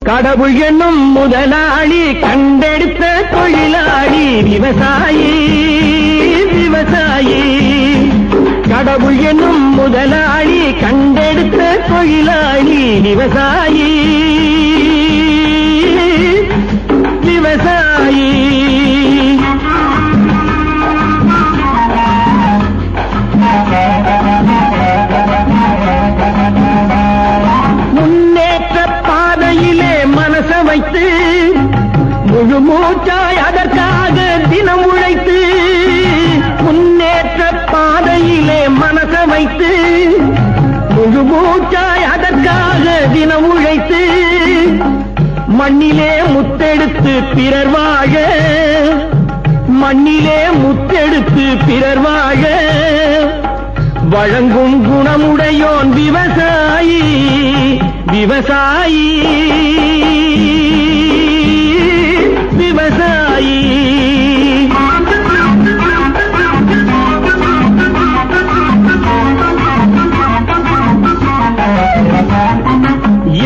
கடவுள் என்னும் முதலாளி கண்டெடுத்த தொழிலாளி விவசாயி விவசாயி. கடவுள் என்னும் முதலாளி கண்டெடுத்த தொழிலாளி விவசாயி விவசாயி. முன்னேற்ற பாதையிலே மனச வைத்து முழு மூச்சாய் அதற்காக தினம் உழைத்து, முன்னேற்ற பாதையிலே மனச வைத்து முழு மூச்சாய் அதற்காக தினம் உழைத்து, மண்ணிலே முத்தெடுத்து பிறர் வாழ, மண்ணிலே முத்தெடுத்து பிறர் வாழ வழங்கும் குணமுடையோன் விவசாயி விவசாயி விவசாயி.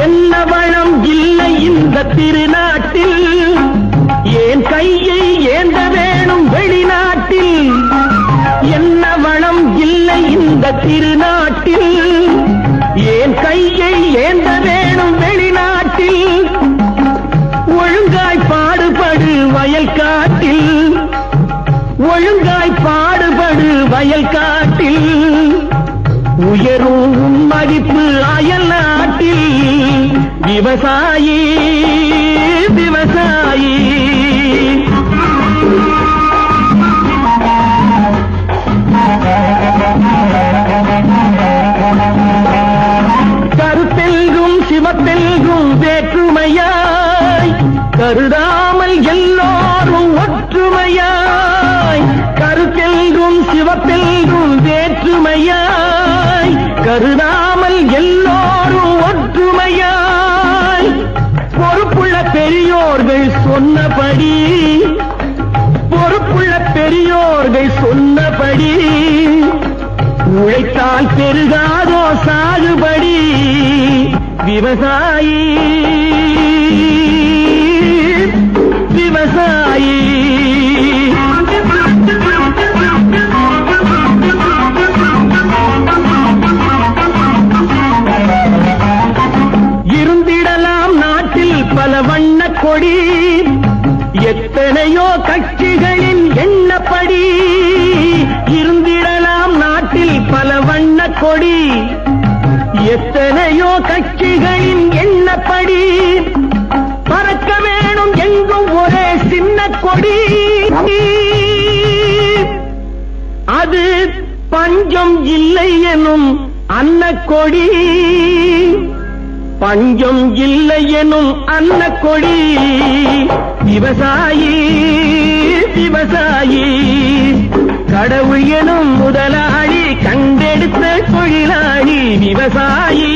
என்ன வளம் இல்லை இந்த திருநாட்டில், ஏன் கையை ஏந்த வேணும் வெளிநாட்டில். என்ன வளம் இல்லை இந்த திருநாட்டில், ஏன் கையை ஏந்த வேணும் வெளிநாட்டில். ஒழுங்காய் பாடுபடு வயல் காட்டில், ஒழுங்காய் பாடுபடு வயல் காட்டில். உயரும் மதிப்பு அயல் நாட்டில். விவசாயி விவசாயி. கருத்தெல்கும் சிவத்தெல்கும் வேற்றுமையாய் கருதாமல் எல்லோரும் ஒற்றுமையாய். கருத்தெல்கும் சிவத்தெல்கும் வேற்றுமையாய் கருதாமல் எல்லோரும் ஒற்றுமையாய். பொறுப்புள்ள பெரியோர்கள் சொன்னபடி, பொறுப்புள்ள பெரியோர்கள் சொன்னபடி உழைத்தால் பெருகாதோ சாகுபடி. விவசாயி விவசாயி. இருந்திடலாம் நாட்டில் பல வண்ண கொடி, எத்தனையோ கட்சிகளின் எண்ணப்படி. இருந்திடலாம் நாட்டில் பல வண்ண கொடி, எத்தனையோ கட்சிகளின் எண்ணப்படி. பறக்க வேணும் எங்கும் ஒரே சின்ன கொடி, அது பஞ்சம் இல்லை எனும் அன்னக்கொடி. பஞ்சம் இல்லை எனும் அன்னக்கொடி. விவசாயி விவசாயி. கடவுள் எனும் முதலாளி கண்டெடுத்த தொழிலாளி விவசாயி